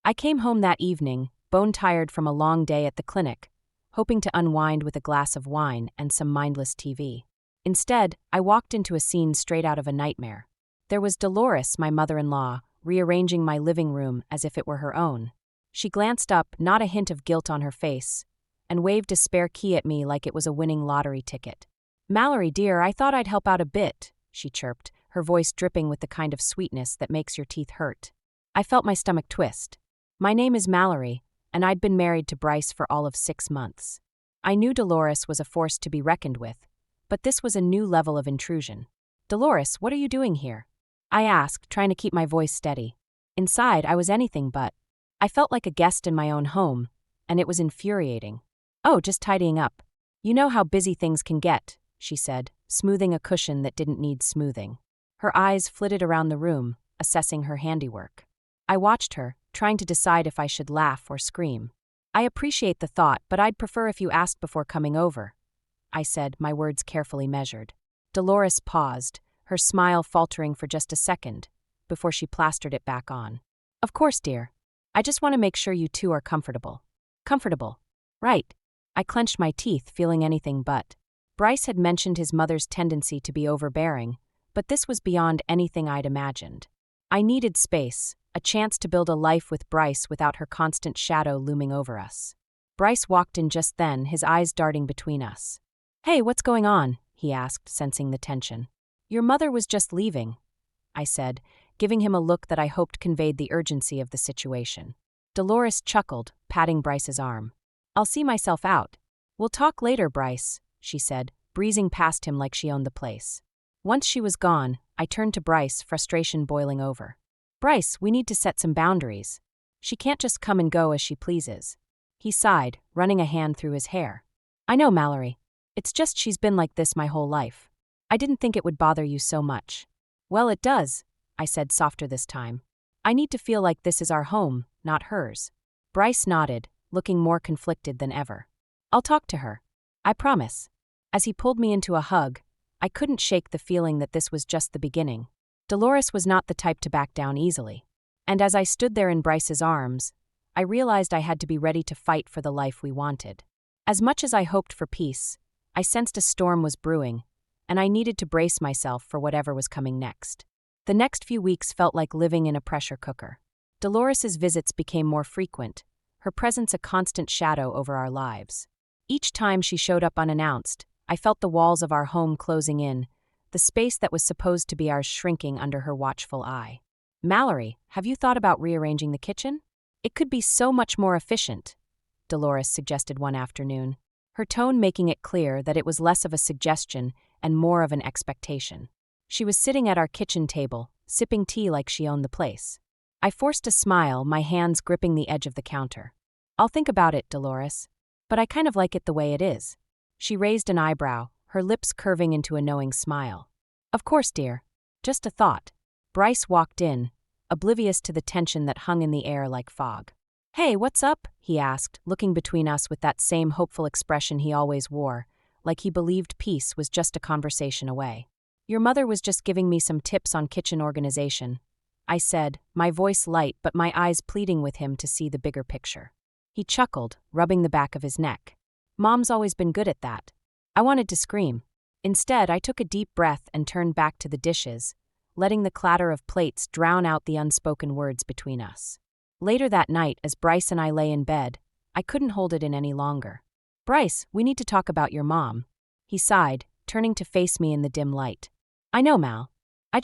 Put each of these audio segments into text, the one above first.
I came home that evening, bone-tired from a long day at the clinic, hoping to unwind with a glass of wine and some mindless TV. Instead, I walked into a scene straight out of a nightmare. There was Dolores, my mother-in-law, rearranging my living room as if it were her own. She glanced up, not a hint of guilt on her face, and waved a spare key at me like it was a winning lottery ticket. "Mallory, dear, I thought I'd help out a bit," she chirped, her voice dripping with the kind of sweetness that makes your teeth hurt. I felt my stomach twist. My name is Mallory, and I'd been married to Bryce for all of 6 months. I knew Dolores was a force to be reckoned with, but this was a new level of intrusion. "Dolores, what are you doing here?" I asked, trying to keep my voice steady. Inside, I was anything but. I felt like a guest in my own home, and it was infuriating. "Oh, just tidying up. You know how busy things can get," she said, smoothing a cushion that didn't need smoothing. Her eyes flitted around the room, assessing her handiwork. I watched her, trying to decide if I should laugh or scream. "I appreciate the thought, but I'd prefer if you asked before coming over," I said, my words carefully measured. Dolores paused, her smile faltering for just a second, before she plastered it back on. "Of course, dear. I just want to make sure you two are comfortable." "Comfortable? Right." I clenched my teeth, feeling anything but. Bryce had mentioned his mother's tendency to be overbearing, but this was beyond anything I'd imagined. I needed space, a chance to build a life with Bryce without her constant shadow looming over us. Bryce walked in just then, his eyes darting between us. "Hey, what's going on?" he asked, sensing the tension. "Your mother was just leaving," I said, giving him a look that I hoped conveyed the urgency of the situation. Dolores chuckled, patting Bryce's arm. "I'll see myself out." "We'll talk later, Bryce," she said, breezing past him like she owned the place. Once she was gone, I turned to Bryce, frustration boiling over. "Bryce, we need to set some boundaries. She can't just come and go as she pleases." He sighed, running a hand through his hair. "I know, Mallory. It's just she's been like this my whole life. I didn't think it would bother you so much." "Well, it does," I said, softer this time. "I need to feel like this is our home, not hers." Bryce nodded, looking more conflicted than ever. "I'll talk to her. I promise." As he pulled me into a hug, I couldn't shake the feeling that this was just the beginning. Dolores was not the type to back down easily. And as I stood there in Bryce's arms, I realized I had to be ready to fight for the life we wanted. As much as I hoped for peace, I sensed a storm was brewing, and I needed to brace myself for whatever was coming next. The next few weeks felt like living in a pressure cooker. Dolores's visits became more frequent, her presence a constant shadow over our lives. Each time she showed up unannounced, I felt the walls of our home closing in, the space that was supposed to be ours shrinking under her watchful eye. "Mallory, have you thought about rearranging the kitchen? It could be so much more efficient," Dolores suggested one afternoon, her tone making it clear that it was less of a suggestion and more of an expectation. She was sitting at our kitchen table, sipping tea like she owned the place. I forced a smile, my hands gripping the edge of the counter. "I'll think about it, Dolores. But I kind of like it the way it is." She raised an eyebrow, her lips curving into a knowing smile. "Of course, dear. Just a thought." Bryce walked in, oblivious to the tension that hung in the air like fog. "Hey, what's up?" he asked, looking between us with that same hopeful expression he always wore, like he believed peace was just a conversation away. "Your mother was just giving me some tips on kitchen organization," I said, my voice light but my eyes pleading with him to see the bigger picture. He chuckled, rubbing the back of his neck. "Mom's always been good at that." I wanted to scream. Instead, I took a deep breath and turned back to the dishes, letting the clatter of plates drown out the unspoken words between us. Later that night, as Bryce and I lay in bed, I couldn't hold it in any longer. "Bryce, we need to talk about your mom," he sighed, turning to face me in the dim light. "I know, Mal. I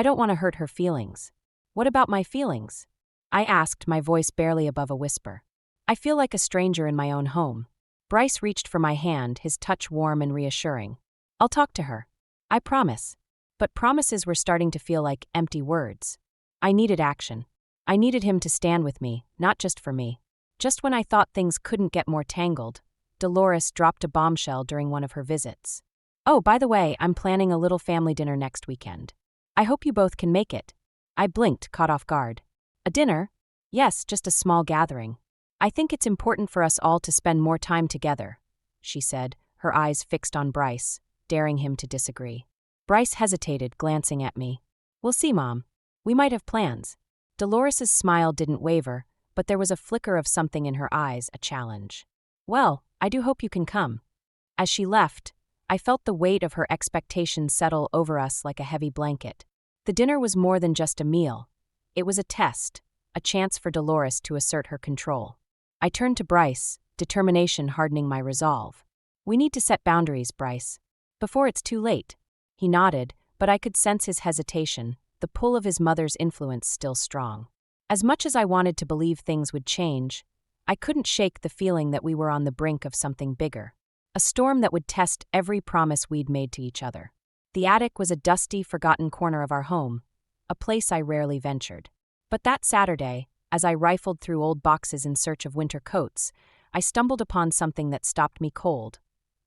don't want to hurt her feelings." "What about my feelings?" I asked, my voice barely above a whisper. "I feel like a stranger in my own home." Bryce reached for my hand, his touch warm and reassuring. "I'll talk to her. I promise." But promises were starting to feel like empty words. I needed action. I needed him to stand with me, not just for me. Just when I thought things couldn't get more tangled, Dolores dropped a bombshell during one of her visits. "Oh, by the way, I'm planning a little family dinner next weekend. I hope you both can make it." I blinked, caught off guard. "A dinner?" "Yes, just a small gathering. I think it's important for us all to spend more time together," she said, her eyes fixed on Bryce, daring him to disagree. Bryce hesitated, glancing at me. "We'll see, Mom. We might have plans." Dolores's smile didn't waver, but there was a flicker of something in her eyes, a challenge. "Well, I do hope you can come." As she left, I felt the weight of her expectations settle over us like a heavy blanket. The dinner was more than just a meal. It was a test, a chance for Dolores to assert her control. I turned to Bryce, determination hardening my resolve. "We need to set boundaries, Bryce. Before it's too late." He nodded, but I could sense his hesitation, the pull of his mother's influence still strong. As much as I wanted to believe things would change, I couldn't shake the feeling that we were on the brink of something bigger. A storm that would test every promise we'd made to each other. The attic was a dusty, forgotten corner of our home, a place I rarely ventured. But that Saturday, as I rifled through old boxes in search of winter coats, I stumbled upon something that stopped me cold.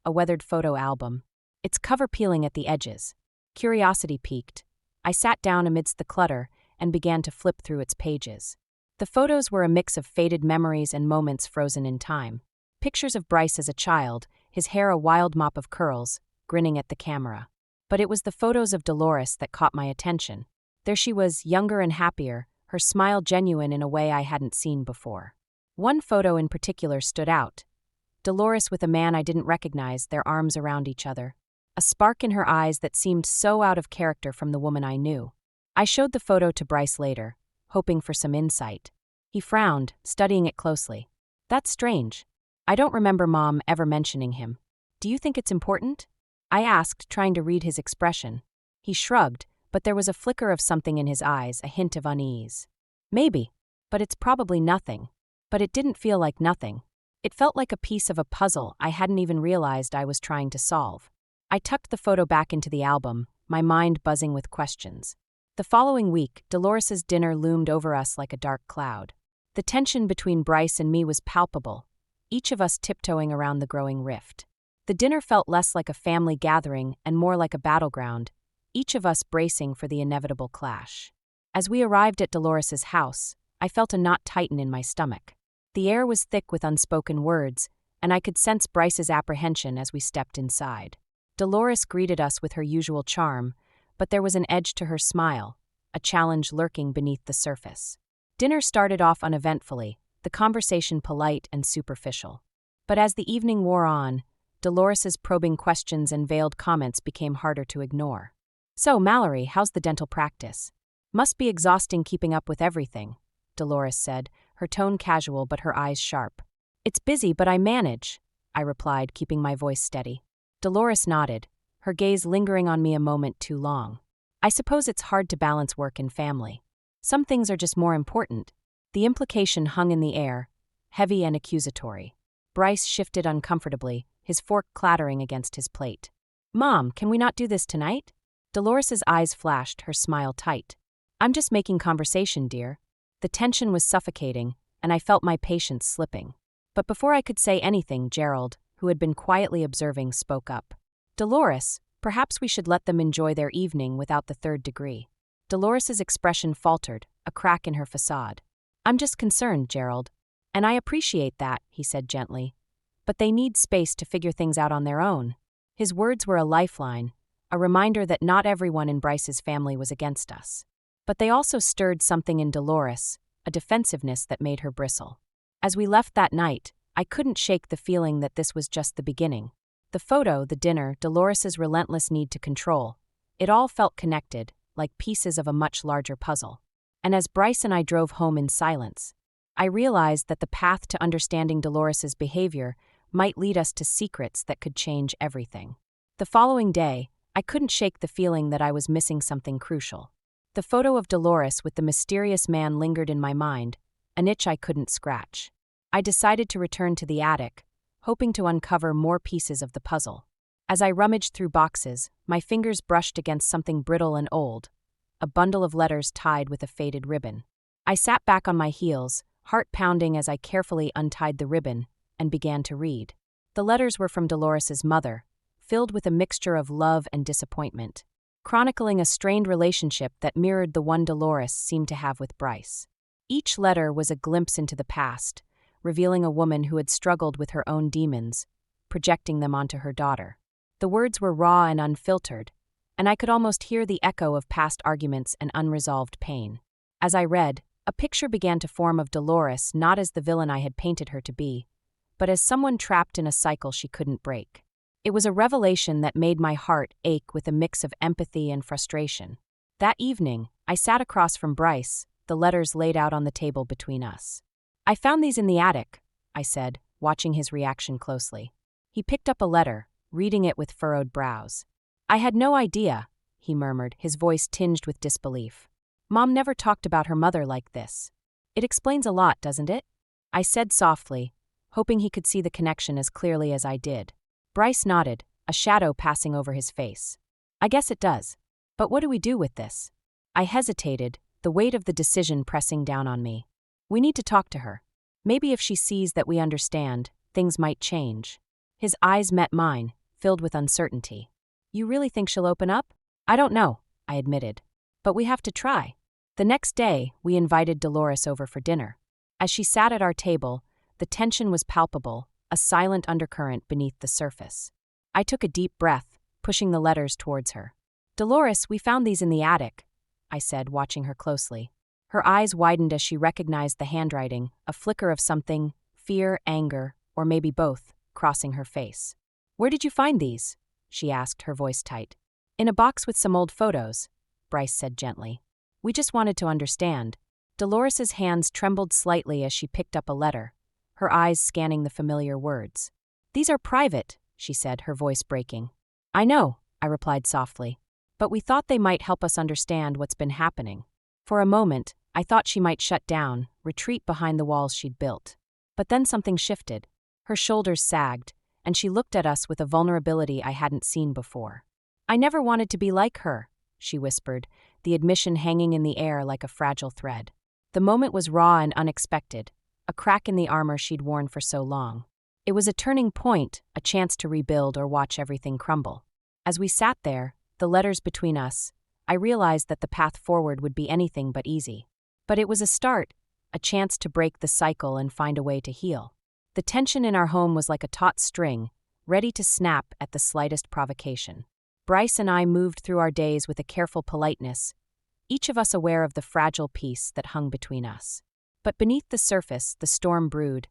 A weathered photo album, its cover peeling at the edges. Curiosity piqued. I sat down amidst the clutter and began to flip through its pages. The photos were a mix of faded memories and moments frozen in time. Pictures of Bryce as a child, his hair a wild mop of curls, grinning at the camera. But it was the photos of Dolores that caught my attention. There she was, younger and happier, her smile genuine in a way I hadn't seen before. One photo in particular stood out. Dolores with a man I didn't recognize, their arms around each other. A spark in her eyes that seemed so out of character from the woman I knew. I showed the photo to Bryce later, hoping for some insight. He frowned, studying it closely. "That's strange. I don't remember Mom ever mentioning him. Do you think it's important?" I asked, trying to read his expression. He shrugged, but there was a flicker of something in his eyes, a hint of unease. "Maybe, but it's probably nothing." But it didn't feel like nothing. It felt like a piece of a puzzle I hadn't even realized I was trying to solve. I tucked the photo back into the album, my mind buzzing with questions. The following week, Dolores's dinner loomed over us like a dark cloud. The tension between Bryce and me was palpable, each of us tiptoeing around the growing rift. The dinner felt less like a family gathering and more like a battleground, each of us bracing for the inevitable clash. As we arrived at Dolores's house, I felt a knot tighten in my stomach. The air was thick with unspoken words, and I could sense Bryce's apprehension as we stepped inside. Dolores greeted us with her usual charm, but there was an edge to her smile, a challenge lurking beneath the surface. Dinner started off uneventfully, the conversation polite and superficial. But as the evening wore on, Dolores's probing questions and veiled comments became harder to ignore. "So, Mallory, how's the dental practice? Must be exhausting keeping up with everything," Dolores said, her tone casual but her eyes sharp. "It's busy, but I manage," I replied, keeping my voice steady. Dolores nodded, her gaze lingering on me a moment too long. "I suppose it's hard to balance work and family. Some things are just more important." The implication hung in the air, heavy and accusatory. Bryce shifted uncomfortably, his fork clattering against his plate. "Mom, can we not do this tonight?" Dolores's eyes flashed, her smile tight. "I'm just making conversation, dear." The tension was suffocating, and I felt my patience slipping. But before I could say anything, Gerald, who had been quietly observing, spoke up. "Dolores, perhaps we should let them enjoy their evening without the third degree." Dolores's expression faltered, a crack in her facade. "I'm just concerned, Gerald. And I appreciate that," he said gently. "But they need space to figure things out on their own." His words were a lifeline, a reminder that not everyone in Bryce's family was against us. But they also stirred something in Dolores, a defensiveness that made her bristle. As we left that night, I couldn't shake the feeling that this was just the beginning. The photo, the dinner, Dolores's relentless need to control. It all felt connected, like pieces of a much larger puzzle. And as Bryce and I drove home in silence, I realized that the path to understanding Dolores's behavior might lead us to secrets that could change everything. The following day, I couldn't shake the feeling that I was missing something crucial. The photo of Dolores with the mysterious man lingered in my mind, an itch I couldn't scratch. I decided to return to the attic, hoping to uncover more pieces of the puzzle. As I rummaged through boxes, my fingers brushed against something brittle and old, a bundle of letters tied with a faded ribbon. I sat back on my heels, heart pounding as I carefully untied the ribbon and began to read. The letters were from Dolores's mother, filled with a mixture of love and disappointment, chronicling a strained relationship that mirrored the one Dolores seemed to have with Bryce. Each letter was a glimpse into the past, revealing a woman who had struggled with her own demons, projecting them onto her daughter. The words were raw and unfiltered, and I could almost hear the echo of past arguments and unresolved pain. As I read, A picture began to form of Dolores not as the villain I had painted her to be, but as someone trapped in a cycle she couldn't break. It was a revelation that made my heart ache with a mix of empathy and frustration. That evening, I sat across from Bryce, the letters laid out on the table between us. "I found these in the attic," I said, watching his reaction closely. He picked up a letter, reading it with furrowed brows. "I had no idea," he murmured, his voice tinged with disbelief. "Mom never talked about her mother like this." "It explains a lot, doesn't it?" I said softly, hoping he could see the connection as clearly as I did. Bryce nodded, a shadow passing over his face. "I guess it does. But what do we do with this?" I hesitated, the weight of the decision pressing down on me. "We need to talk to her. Maybe if she sees that we understand, things might change." His eyes met mine, filled with uncertainty. "You really think she'll open up?" "I don't know," I admitted. "But we have to try." The next day, we invited Dolores over for dinner. As she sat at our table, the tension was palpable, a silent undercurrent beneath the surface. I took a deep breath, pushing the letters towards her. "Dolores, we found these in the attic," I said, watching her closely. Her eyes widened as she recognized the handwriting, a flicker of something, fear, anger, or maybe both, crossing her face. "Where did you find these?" she asked, her voice tight. "In a box with some old photos," Bryce said gently. "We just wanted to understand." Dolores's hands trembled slightly as she picked up a letter, her eyes scanning the familiar words. "These are private," she said, her voice breaking. "I know," I replied softly. "But we thought they might help us understand what's been happening." For a moment, I thought she might shut down, retreat behind the walls she'd built. But then something shifted. Her shoulders sagged, and she looked at us with a vulnerability I hadn't seen before. "I never wanted to be like her," she whispered, the admission hanging in the air like a fragile thread. The moment was raw and unexpected, a crack in the armor she'd worn for so long. It was a turning point, a chance to rebuild or watch everything crumble. As we sat there, the letters between us, I realized that the path forward would be anything but easy. But it was a start, a chance to break the cycle and find a way to heal. The tension in our home was like a taut string, ready to snap at the slightest provocation. Bryce and I moved through our days with a careful politeness, each of us aware of the fragile peace that hung between us. But beneath the surface, the storm brewed,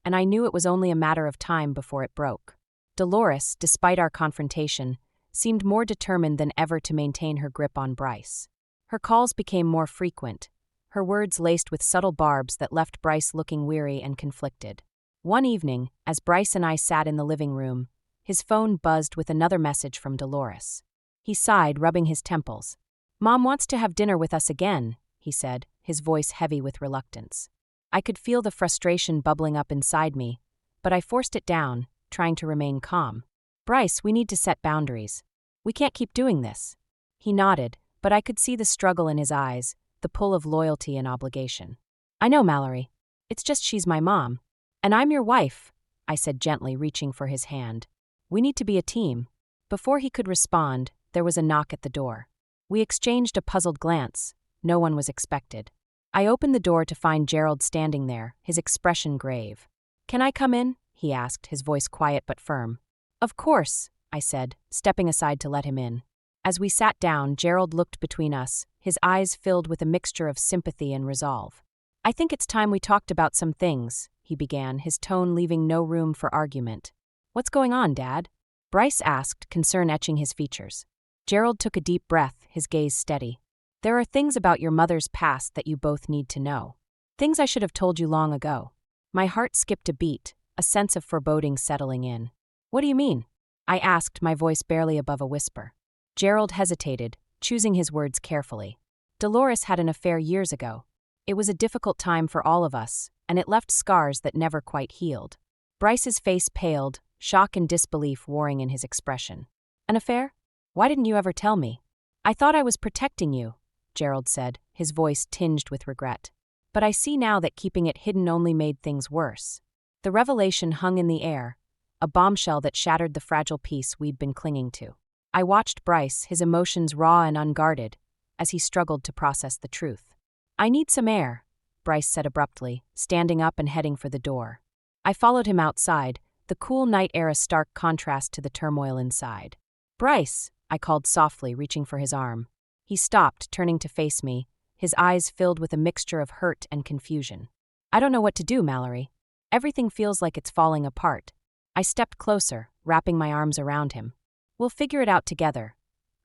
and I knew it was only a matter of time before it broke. Dolores, despite our confrontation, seemed more determined than ever to maintain her grip on Bryce. Her calls became more frequent, her words laced with subtle barbs that left Bryce looking weary and conflicted. One evening, as Bryce and I sat in the living room, his phone buzzed with another message from Dolores. He sighed, rubbing his temples. "Mom wants to have dinner with us again," he said, his voice heavy with reluctance. I could feel the frustration bubbling up inside me, but I forced it down, trying to remain calm. "Bryce, we need to set boundaries. We can't keep doing this." He nodded, but I could see the struggle in his eyes, the pull of loyalty and obligation. "I know, Mallory. It's just she's my mom. And I'm your wife," I said gently, reaching for his hand. "We need to be a team." Before he could respond, there was a knock at the door. We exchanged a puzzled glance. No one was expected. I opened the door to find Gerald standing there, his expression grave. "Can I come in?" he asked, his voice quiet but firm. "Of course," I said, stepping aside to let him in. As we sat down, Gerald looked between us, his eyes filled with a mixture of sympathy and resolve. "I think it's time we talked about some things," he began, his tone leaving no room for argument. "What's going on, Dad?" Bryce asked, concern etching his features. Gerald took a deep breath, his gaze steady. "There are things about your mother's past that you both need to know. Things I should have told you long ago." My heart skipped a beat, a sense of foreboding settling in. "What do you mean?" I asked, my voice barely above a whisper. Gerald hesitated, choosing his words carefully. "Dolores had an affair years ago. It was a difficult time for all of us, and it left scars that never quite healed." Bryce's face paled, shock and disbelief warring in his expression. "An affair? Why didn't you ever tell me?" "I thought I was protecting you," Gerald said, his voice tinged with regret. "But I see now that keeping it hidden only made things worse." The revelation hung in the air, a bombshell that shattered the fragile peace we'd been clinging to. I watched Bryce, his emotions raw and unguarded, as he struggled to process the truth. "I need some air," Bryce said abruptly, standing up and heading for the door. I followed him outside, the cool night air a stark contrast to the turmoil inside. "Bryce," I called softly, reaching for his arm. He stopped, turning to face me, his eyes filled with a mixture of hurt and confusion. "I don't know what to do, Mallory. Everything feels like it's falling apart." I stepped closer, wrapping my arms around him. "We'll figure it out together,"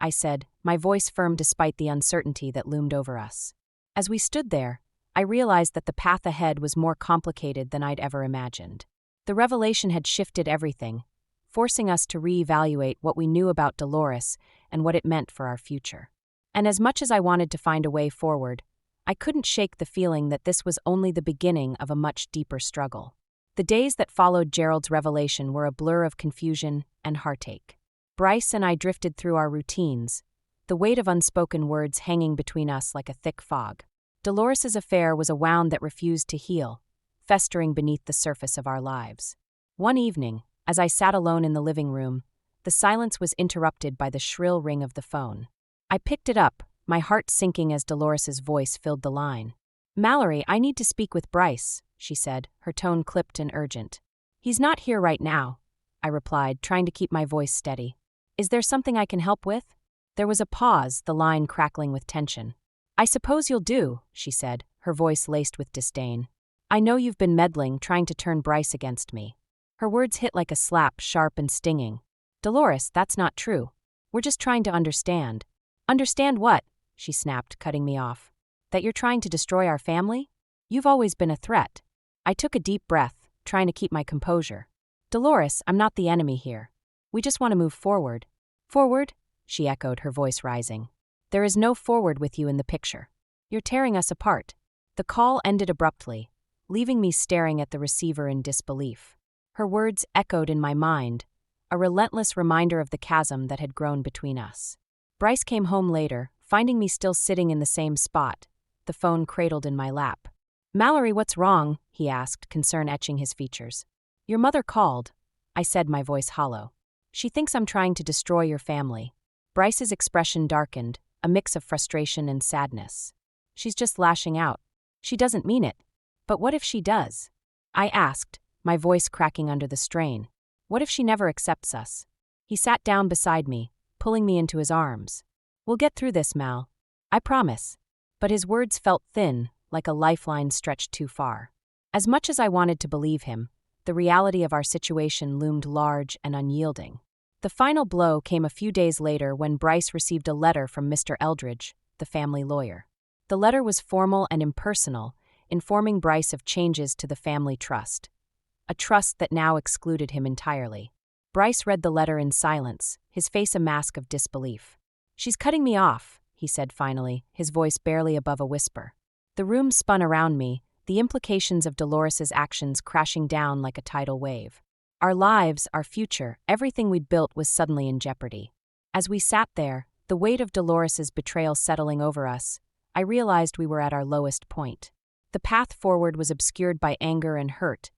I said, my voice firm despite the uncertainty that loomed over us. As we stood there, I realized that the path ahead was more complicated than I'd ever imagined. The revelation had shifted everything, forcing us to reevaluate what we knew about Dolores and what it meant for our future. And as much as I wanted to find a way forward, I couldn't shake the feeling that this was only the beginning of a much deeper struggle. The days that followed Gerald's revelation were a blur of confusion and heartache. Bryce and I drifted through our routines, the weight of unspoken words hanging between us like a thick fog. Dolores's affair was a wound that refused to heal, festering beneath the surface of our lives. One evening, as I sat alone in the living room, the silence was interrupted by the shrill ring of the phone. I picked it up, my heart sinking as Dolores's voice filled the line. "Mallory, I need to speak with Bryce," she said, her tone clipped and urgent. "He's not here right now," I replied, trying to keep my voice steady. "Is there something I can help with?" There was a pause, the line crackling with tension. "I suppose you'll do," she said, her voice laced with disdain. "I know you've been meddling, trying to turn Bryce against me." Her words hit like a slap, sharp and stinging. "Dolores, that's not true. We're just trying to understand." "Understand what?" she snapped, cutting me off. "That you're trying to destroy our family? You've always been a threat." I took a deep breath, trying to keep my composure. "Dolores, I'm not the enemy here. We just want to move forward." "Forward?" she echoed, her voice rising. "There is no forward with you in the picture. You're tearing us apart." The call ended abruptly, leaving me staring at the receiver in disbelief. Her words echoed in my mind, a relentless reminder of the chasm that had grown between us. Bryce came home later, finding me still sitting in the same spot, the phone cradled in my lap. "Mallory, what's wrong?" he asked, concern etching his features. "Your mother called," I said, my voice hollow. "She thinks I'm trying to destroy your family." Bryce's expression darkened, a mix of frustration and sadness. "She's just lashing out. She doesn't mean it. But what if she does?" I asked, my voice cracking under the strain. "What if she never accepts us?" He sat down beside me, pulling me into his arms. "We'll get through this, Mal. I promise." But his words felt thin, like a lifeline stretched too far. As much as I wanted to believe him, the reality of our situation loomed large and unyielding. The final blow came a few days later when Bryce received a letter from Mr. Eldridge, the family lawyer. The letter was formal and impersonal, informing Bryce of changes to the family trust. A trust that now excluded him entirely. Bryce read the letter in silence, his face a mask of disbelief. "She's cutting me off," he said finally, his voice barely above a whisper. The room spun around me, the implications of Dolores's actions crashing down like a tidal wave. Our lives, our future, everything we'd built was suddenly in jeopardy. As we sat there, the weight of Dolores's betrayal settling over us, I realized we were at our lowest point. The path forward was obscured by anger and hurt,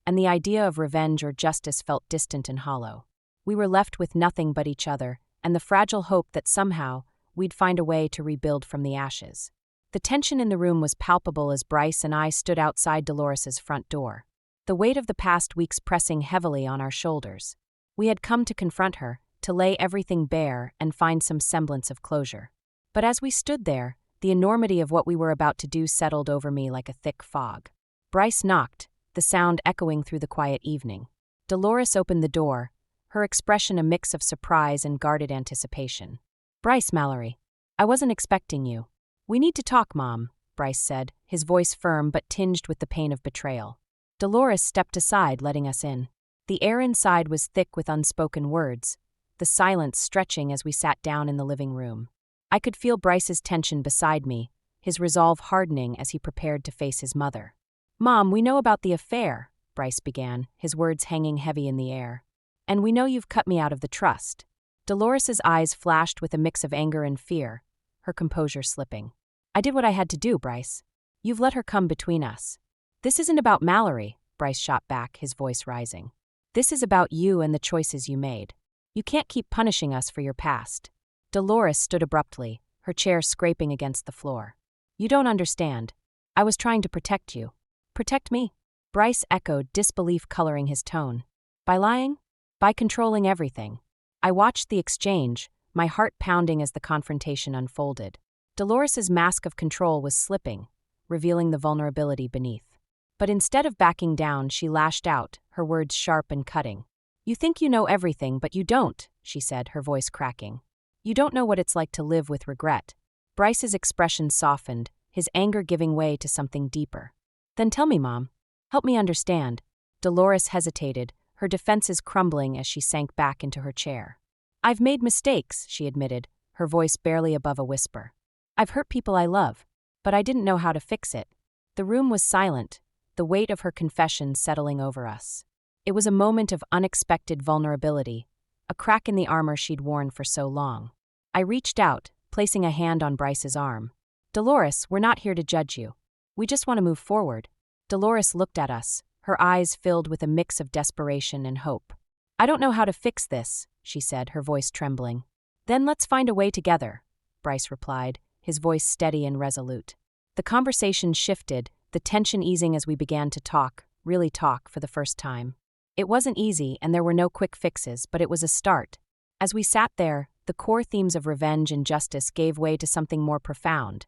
and the idea of revenge or justice felt distant and hollow. We were left with nothing but each other, and the fragile hope that somehow we'd find a way to rebuild from the ashes. The tension in the room was palpable as Bryce and I stood outside Dolores's front door, the weight of the past weeks pressing heavily on our shoulders. We had come to confront her, to lay everything bare and find some semblance of closure. But as we stood there, the enormity of what we were about to do settled over me like a thick fog. Bryce knocked, the sound echoing through the quiet evening. Dolores opened the door, her expression a mix of surprise and guarded anticipation. "Bryce, Mallory, I wasn't expecting you." "We need to talk, Mom," Bryce said, his voice firm but tinged with the pain of betrayal. Dolores stepped aside, letting us in. The air inside was thick with unspoken words, the silence stretching as we sat down in the living room. I could feel Bryce's tension beside me, his resolve hardening as he prepared to face his mother. "Mom, we know about the affair," Bryce began, his words hanging heavy in the air. "And we know you've cut me out of the trust." Dolores's eyes flashed with a mix of anger and fear, her composure slipping. "I did what I had to do, Bryce. You've let her come between us." "This isn't about Mallory," Bryce shot back, his voice rising. "This is about you and the choices you made. You can't keep punishing us for your past." Dolores stood abruptly, her chair scraping against the floor. "You don't understand. I was trying to protect you." "Protect me?" Bryce echoed, disbelief coloring his tone. "By lying? By controlling everything." I watched the exchange, my heart pounding as the confrontation unfolded. Dolores's mask of control was slipping, revealing the vulnerability beneath. But instead of backing down, she lashed out, her words sharp and cutting. "You think you know everything, but you don't," she said, her voice cracking. "You don't know what it's like to live with regret." Bryce's expression softened, his anger giving way to something deeper. "Then tell me, Mom. Help me understand." Dolores hesitated, her defenses crumbling as she sank back into her chair. "I've made mistakes," she admitted, her voice barely above a whisper. "I've hurt people I love, but I didn't know how to fix it." The room was silent, the weight of her confession settling over us. It was a moment of unexpected vulnerability, a crack in the armor she'd worn for so long. I reached out, placing a hand on Bryce's arm. "Dolores, we're not here to judge you. We just want to move forward." Dolores looked at us, her eyes filled with a mix of desperation and hope. "I don't know how to fix this," she said, her voice trembling. "Then let's find a way together," Bryce replied, his voice steady and resolute. The conversation shifted, the tension easing as we began to talk, really talk, for the first time. It wasn't easy, and there were no quick fixes, but it was a start. As we sat there, the core themes of revenge and justice gave way to something more profound: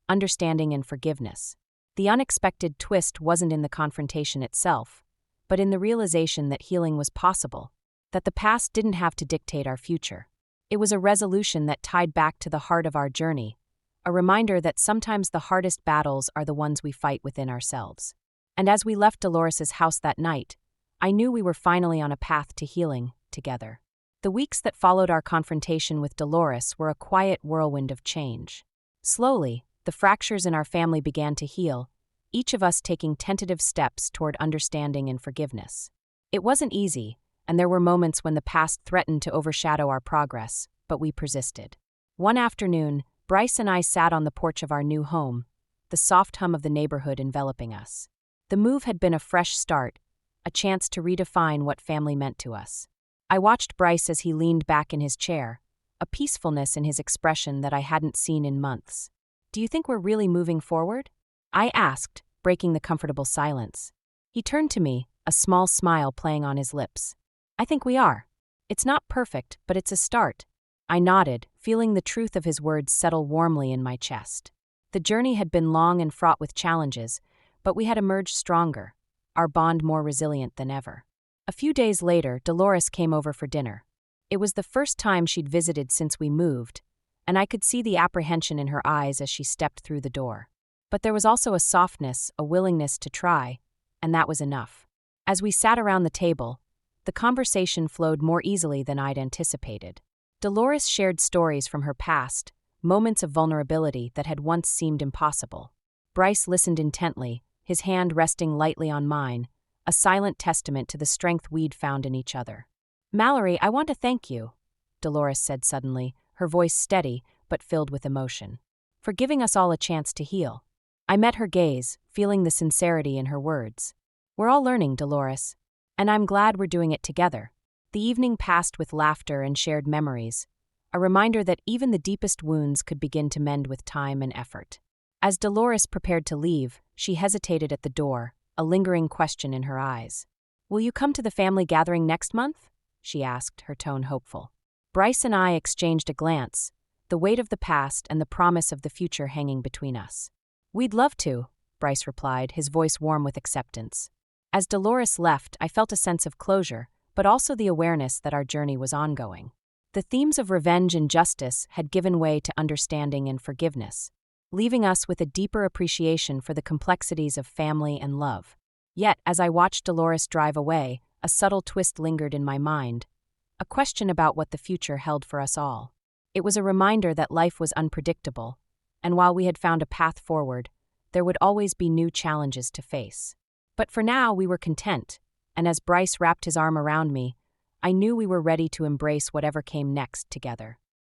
understanding and forgiveness. The unexpected twist wasn't in the confrontation itself, but in the realization that healing was possible, that the past didn't have to dictate our future. It was a resolution that tied back to the heart of our journey, a reminder that sometimes the hardest battles are the ones we fight within ourselves. And as we left Dolores's house that night, I knew we were finally on a path to healing, together. The weeks that followed our confrontation with Dolores were a quiet whirlwind of change. Slowly, the fractures in our family began to heal, each of us taking tentative steps toward understanding and forgiveness. It wasn't easy, and there were moments when the past threatened to overshadow our progress, but we persisted. One afternoon, Bryce and I sat on the porch of our new home, the soft hum of the neighborhood enveloping us. The move had been a fresh start, a chance to redefine what family meant to us. I watched Bryce as he leaned back in his chair, a peacefulness in his expression that I hadn't seen in months. "Do you think we're really moving forward?" I asked, breaking the comfortable silence. He turned to me, a small smile playing on his lips. "I think we are. It's not perfect, but it's a start." I nodded, feeling the truth of his words settle warmly in my chest. The journey had been long and fraught with challenges, but we had emerged stronger, our bond more resilient than ever. A few days later, Dolores came over for dinner. It was the first time she'd visited since we moved, and I could see the apprehension in her eyes as she stepped through the door. But there was also a softness, a willingness to try, and that was enough. As we sat around the table, the conversation flowed more easily than I'd anticipated. Dolores shared stories from her past, moments of vulnerability that had once seemed impossible. Bryce listened intently, his hand resting lightly on mine, a silent testament to the strength we'd found in each other. "Mallory, I want to thank you," Dolores said suddenly, her voice steady but filled with emotion, "for giving us all a chance to heal." I met her gaze, feeling the sincerity in her words. "We're all learning, Dolores, and I'm glad we're doing it together." The evening passed with laughter and shared memories, a reminder that even the deepest wounds could begin to mend with time and effort. As Dolores prepared to leave, she hesitated at the door, a lingering question in her eyes. "Will you come to the family gathering next month?" she asked, her tone hopeful. Bryce and I exchanged a glance, the weight of the past and the promise of the future hanging between us. "We'd love to," Bryce replied, his voice warm with acceptance. As Dolores left, I felt a sense of closure, but also the awareness that our journey was ongoing. The themes of revenge and justice had given way to understanding and forgiveness, leaving us with a deeper appreciation for the complexities of family and love. Yet, as I watched Dolores drive away, a subtle twist lingered in my mind, a question about what the future held for us all. It was a reminder that life was unpredictable, and while we had found a path forward, there would always be new challenges to face. But for now, we were content, and as Bryce wrapped his arm around me, I knew we were ready to embrace whatever came next together.